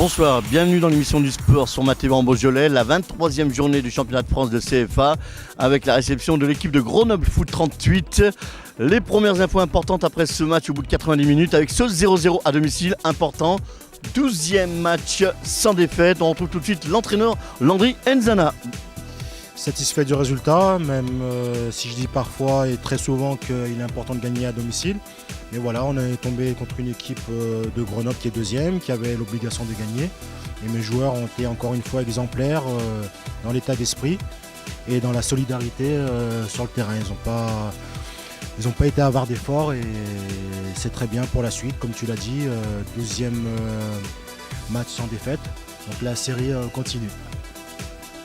Bonsoir, bienvenue dans l'émission du sport sur ma TV en Beaujolais, la 23e journée du championnat de France de CFA avec la réception de l'équipe de Grenoble Foot 38. Les premières infos importantes après ce match au bout de 90 minutes avec ce 0-0 à domicile important. 12e match sans défaite. On retrouve tout de suite l'entraîneur Landry Enzana. Satisfait du résultat, même si je dis parfois et très souvent qu'il est important de gagner à domicile. Mais voilà, on est tombé contre une équipe de Grenoble qui est deuxième, qui avait l'obligation de gagner. Et mes joueurs ont été encore une fois exemplaires dans l'état d'esprit et dans la solidarité sur le terrain. Ils n'ont pas été avares d'efforts et c'est très bien pour la suite. Comme tu l'as dit, 12e match sans défaite. Donc la série continue.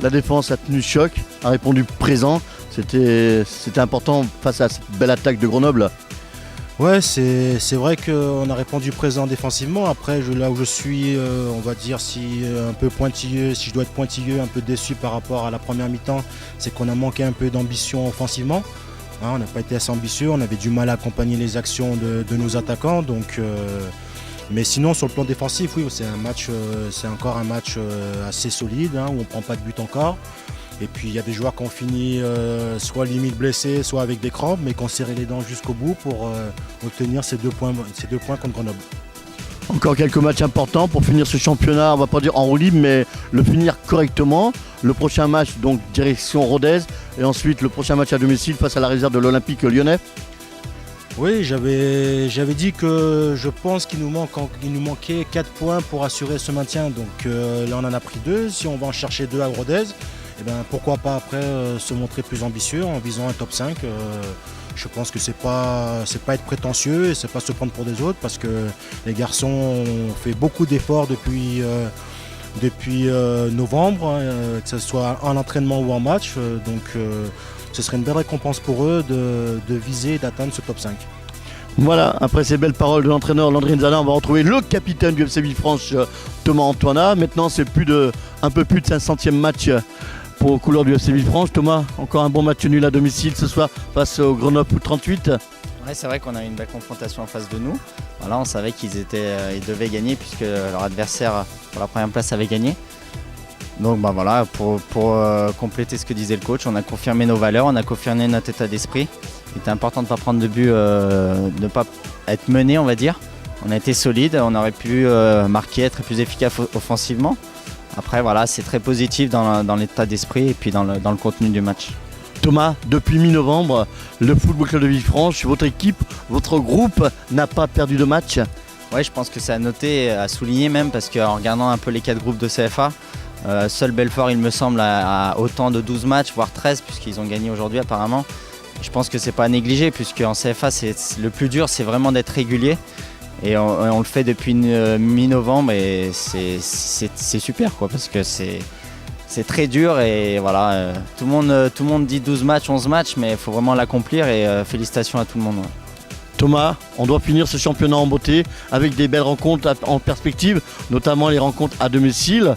La défense a tenu choc, a répondu présent. C'était important face à cette belle attaque de Grenoble. Ouais, c'est vrai qu'on a répondu présent défensivement. Après, là où je suis, on va dire, un peu pointilleux, si je dois être pointilleux, un peu déçu par rapport à la première mi-temps, c'est qu'on a manqué un peu d'ambition offensivement. Hein, on n'a pas été assez ambitieux, on avait du mal à accompagner les actions de nos attaquants. Mais sinon, sur le plan défensif, oui, c'est encore un match assez solide, hein, où on ne prend pas de but encore. Et puis il y a des joueurs qui ont fini soit limite blessés, soit avec des crampes, mais qui ont serré les dents jusqu'au bout pour obtenir ces deux points contre Grenoble. Encore quelques matchs importants pour finir ce championnat, on ne va pas dire en roue libre, mais le finir correctement. Le prochain match, donc direction Rodez, et ensuite le prochain match à domicile face à la réserve de l'Olympique lyonnais. Oui, j'avais dit que je pense qu'il nous manquait 4 points pour assurer ce maintien. Donc là, on en a pris 2. Si on va en chercher 2 à Rodez, eh ben, pourquoi pas après se montrer plus ambitieux en visant un top 5. Je pense que c'est pas être prétentieux et c'est pas se prendre pour des autres parce que les garçons ont fait beaucoup d'efforts depuis novembre, que ce soit en entraînement ou en match. Ce serait une belle récompense pour eux de viser et d'atteindre ce top 5. Voilà, après ces belles paroles de l'entraîneur Landry Enzana, on va retrouver le capitaine du FC Villefranche, Thomas Antoinat. Maintenant, c'est un peu plus de 500e match aux couleurs du FC Villefranche. Thomas, encore un bon match nul à domicile ce soir face au Grenoble Foot 38. Ouais, c'est vrai qu'on a eu une belle confrontation en face de nous. Voilà, on savait qu'ils devaient gagner puisque leur adversaire pour la première place avait gagné. Donc voilà, pour compléter ce que disait le coach, on a confirmé nos valeurs, on a confirmé notre état d'esprit. Il était important de ne pas prendre de but, de ne pas être mené, on va dire. On a été solide, on aurait pu marquer, être plus efficace offensivement. Après voilà, c'est très positif dans l'état d'esprit et puis dans le contenu du match. Thomas, depuis mi-novembre, le Football Club de Villefranche, votre équipe, votre groupe n'a pas perdu de match. Oui, je pense que c'est à noter, à souligner même, parce qu'en regardant un peu les 4 groupes de CFA, seul Belfort, il me semble, a autant de 12 matchs, voire 13, puisqu'ils ont gagné aujourd'hui apparemment. Je pense que c'est pas à négliger, puisqu'en CFA, le plus dur, c'est vraiment d'être régulier. Et on le fait depuis mi-novembre et c'est super, quoi, parce que c'est très dur. Et voilà, tout le monde dit 12 matchs, 11 matchs, mais il faut vraiment l'accomplir et félicitations à tout le monde. Ouais. Thomas, on doit finir ce championnat en beauté avec des belles rencontres en perspective, notamment les rencontres à domicile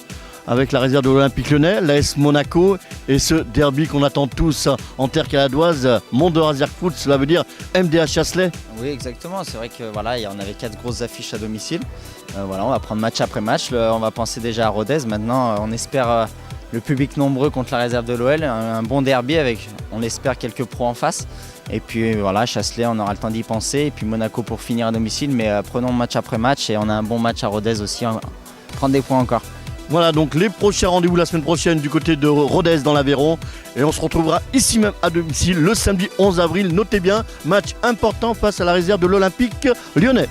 avec la réserve de l'Olympique lyonnais, l'AS Monaco et ce derby qu'on attend tous en terre caladoise, Mont de Razière Foot, cela veut dire MDH Chasselet. Oui, exactement, c'est vrai que voilà, on avait 4 grosses affiches à domicile. Voilà, on va prendre match après match, on va penser déjà à Rodez. Maintenant, on espère le public nombreux contre la réserve de l'OL, un bon derby avec, on espère, quelques pros en face. Et puis voilà, Chasselet, on aura le temps d'y penser. Et puis Monaco pour finir à domicile, mais prenons match après match et on a un bon match à Rodez aussi, prendre des points encore. Voilà donc les prochains rendez-vous la semaine prochaine du côté de Rodez dans l'Aveyron. Et on se retrouvera ici même à domicile le samedi 11 avril. Notez bien, match important face à la réserve de l'Olympique lyonnais.